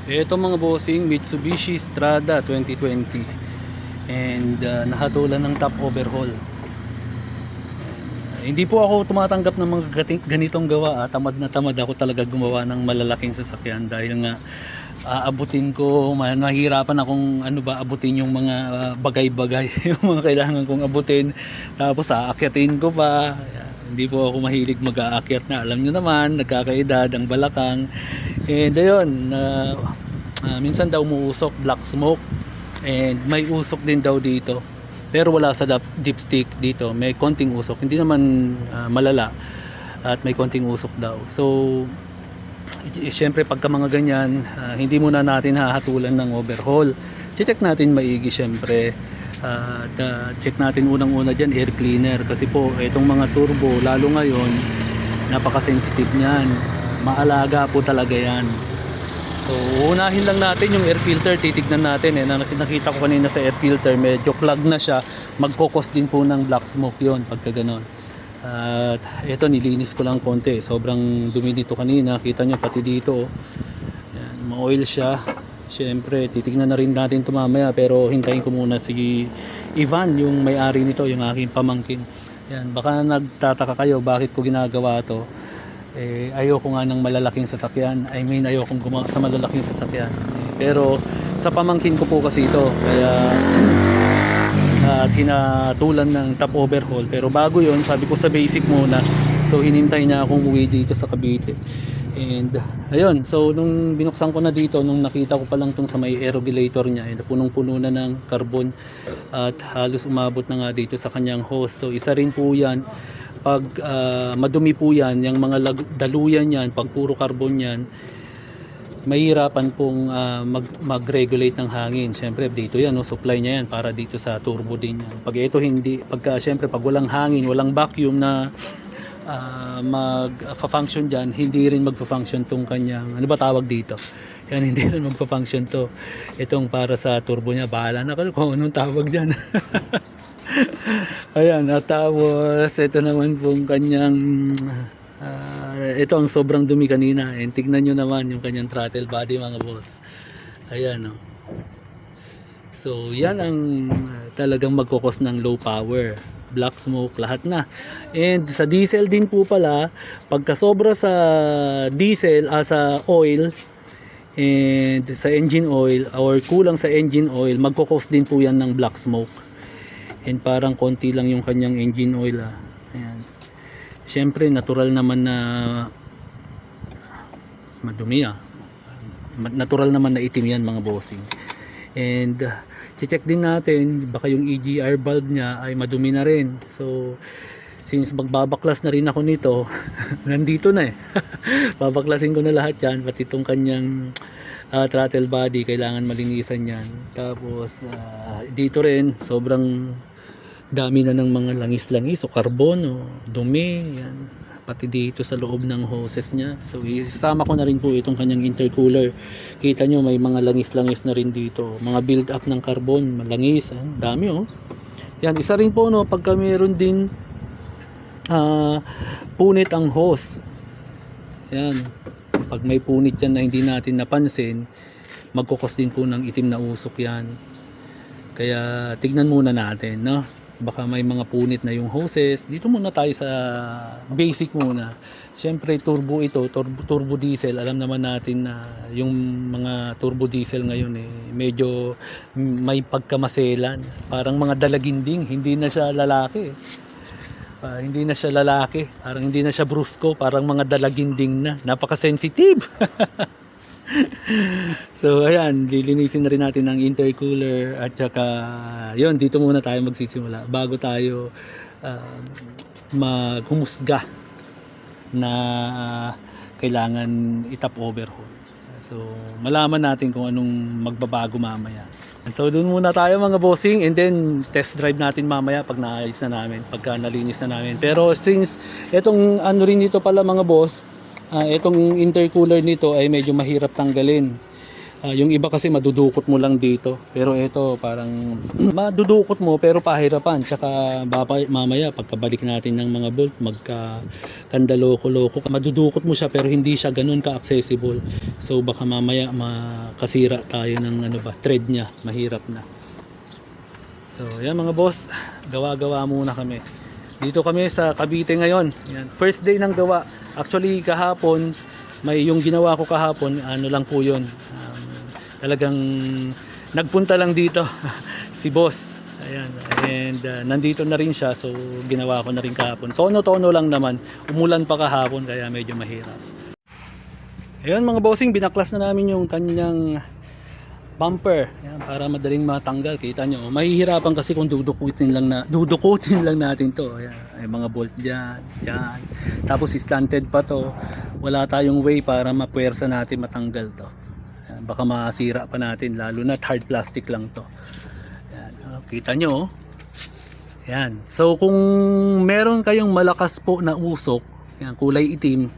Ito mga bossing, Mitsubishi Strada 2020 and nahatulan ng top overhaul. Hindi po ako tumatanggap ng mga ganitong gawa. Tamad na tamad ako talaga gumawa ng malalaking sasakyan dahil nga aabutin ko, mahirapan akong abutin yung mga bagay-bagay yung mga kailangan kong abutin, tapos aakyatin ko pa. Hindi po ako mahilig mag-aakyat na, alam nyo naman, nagkakaedad ang balakang. And ayun, minsan daw umuusok, black smoke, and may usok din daw dito, pero wala sa dipstick dito, may konting usok, hindi naman malala, at may konting usok daw. So syempre pagka mga ganyan, hindi muna natin hahatulan ng overhaul. Check natin maigi syempre. Check natin unang-una dyan air cleaner, kasi po itong mga turbo lalo ngayon napaka-sensitive niyan, maalaga po talaga yan. So unahin lang natin yung air filter, titignan natin nakita ko kanina sa air filter medyo clog na siya, magkokos din po ng black smoke yon pagka ganon. At ito nilinis ko lang konti, sobrang dumi dito kanina, kita nyo pati dito. Yan, ma-oil siya. Siyempre titignan na rin natin ito mamaya, pero hintayin ko muna si Ivan, yung may-ari nito, yung aking pamangkin. Yan, baka nagtataka kayo bakit ko ginagawa to. Ayoko nga ng malalaking sasakyan, ayokong gumawa sa malalaking sasakyan. Pero sa pamangkin ko po kasi ito, kaya hinatulan ng top overhaul. Pero bago yon, sabi ko sa basic muna, so hinintay niya akong uwi dito sa Cavite. And ayun, so nung binuksan ko na dito, nung nakita ko pa lang tong sa may aerogulator niya, punong-puno na ng carbon at halos umabot na nga dito sa kanyang hose. So isa rin po yan, pag madumi po yan, yung mga daluyan yan, pag puro carbon yan, mahirapan pong mag-regulate ng hangin. Siyempre dito yan, supply niya yan para dito sa turbo din yan. Pag ito hindi, siyempre pag walang hangin, walang vacuum na mag-function dyan, hindi rin mag-function tong kanyang, ano ba tawag dito? Yan, hindi rin mag-function to. Itong para sa turbo niya, bahala na kayo kung anong tawag dyan. Ayan, at tapos ito naman pong kanyang ito ang sobrang dumi kanina, and tignan nyo naman yung kanyang throttle body mga boss. Ayan, oh. So yan ang talagang magkukos ng low power, black smoke, lahat na. And sa diesel din po pala, pagka sobra sa diesel, sa oil and sa engine oil, or kulang sa engine oil, magkukos din po yan ng black smoke. And parang konti lang yung kanyang engine oil. Ayan. Siyempre natural naman na madumi, natural naman na itim yan mga bossing. And check din natin, baka yung EGR valve niya ay madumi na rin. So since magbabaklas na rin ako nito, nandito na babaklasin ko na lahat yan, pati itong kanyang throttle body, kailangan malinisan yan. Tapos dito rin sobrang dami na ng mga langis-langis o carbon o dumi yan, pati dito sa loob ng hoses niya. So isasama ko na rin po itong kanyang intercooler. Kita nyo may mga langis-langis na rin dito, mga build up ng carbon, malangis, dami yan. Isa rin po pagka meron din punit ang hose, yan, pag may punit yan na hindi natin napansin, magkukos din po ng itim na usok yan. Kaya tignan muna natin, baka may mga punit na yung hoses. Dito muna tayo sa basic muna. Siyempre turbo ito, turbo diesel. Alam naman natin na yung mga turbo diesel ngayon medyo may pagkamaselan, parang mga dalaginding, hindi na siya lalaki. Parang hindi na siya brusko, parang mga dalaginding na, napaka-sensitive. So ayan, lilinisin na rin natin ang intercooler, at saka yun, dito muna tayo magsisimula bago tayo maghumusga na kailangan itap overhaul. So malaman natin kung anong magbabago mamaya. So doon muna tayo mga bossing, and then test drive natin mamaya pag naayos na namin, pagka nalinis na namin. Pero since etong rin dito pala mga boss, itong intercooler nito ay medyo mahirap tanggalin. Yung iba kasi madudukot mo lang dito, pero ito parang madudukot mo pero pahirapan. Tsaka mamaya pagkabalik natin ng mga bolt, magkandaloko-loko, madudukot mo siya pero hindi siya ganun ka-accessible. So baka mamaya makasira tayo ng thread niya, mahirap na. So yan mga boss, gawa-gawa muna kami. Dito kami sa Cavite ngayon. Yan, first day ng gawa. Actually kahapon, yung ginawa ko kahapon, lang po yun. Talagang nagpunta lang dito si boss. Ayan. And nandito na rin siya, so ginawa ko na rin kahapon. Tono-tono lang naman. Umulan pa kahapon kaya medyo mahirap. Ayun mga bossing, binaklas na namin yung kanyang bumper. Ayan, para madaling matanggal. Kita nyo, mahihirapan kasi kung dudukutin lang natin to. Ayan, ay mga bolt dyan. Tapos slanted pa to. Wala tayong way para mapuwersa natin matanggal to. Baka masira pa natin, lalo na hard plastic lang to. Yan, kita nyo. Yan. So kung meron kayong malakas po na usok, yan, kulay itim,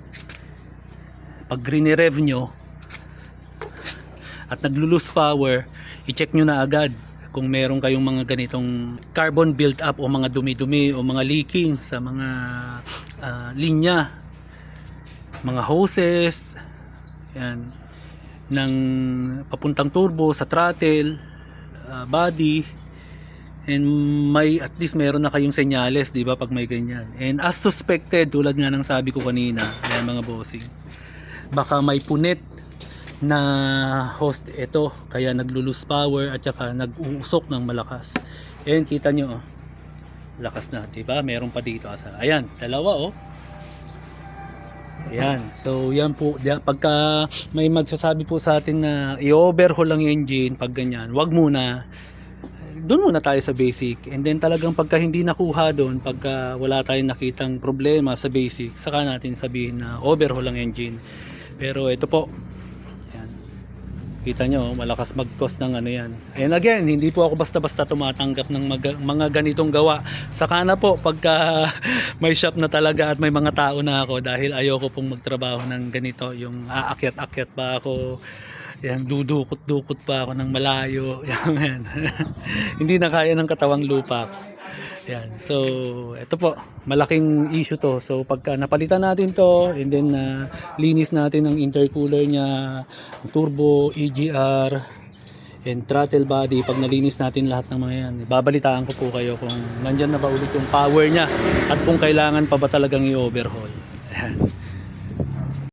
pag re-rev nyo at naglo-lose power, i-check nyo na agad kung meron kayong mga ganitong carbon build up o mga dumi-dumi o mga leaking sa mga linya, mga hoses, yan, ng papuntang turbo sa throttle, body, and may at least meron na kayong senyales, di ba, pag may ganyan. And as suspected, tulad nga ng sabi ko kanina, ayan mga bossing, baka may punit na host ito, kaya naglo-lose power at saka nag-uusok ng malakas. And kita nyo, lakas na, di ba? Meron pa dito asa. Ayan, dalawa Ayan, so yan po, pagka may magsasabi po sa atin na i-overhaul lang yung engine, pag ganyan, wag muna, doon muna tayo sa basic. And then talagang pagka hindi nakuha doon, pagka wala tayong nakitang problema sa basic, saka natin sabihin na overhaul lang engine. Pero ito po, yan, kita nyo, malakas mag-cost ng yan. And again, hindi po ako basta-basta tumatanggap ng mga ganitong gawa. Saka na po, pagka may shop na talaga at may mga tao na ako, dahil ayoko pong magtrabaho ng ganito, yung aakyat-akyat pa ako, yan, dudukot-dukot pa ako ng malayo, yan. Hindi na kaya ng katawang lupa. Yan. So, ito po, malaking issue to. So, pagka napalitan natin to, and then linis natin ang intercooler niya, turbo, EGR, and throttle body, pag nalinis natin lahat ng mga yan, babalitaan ko po kayo kung nandyan na ba ulit yung power niya at kung kailangan pa ba talagang i-overhaul. Yan.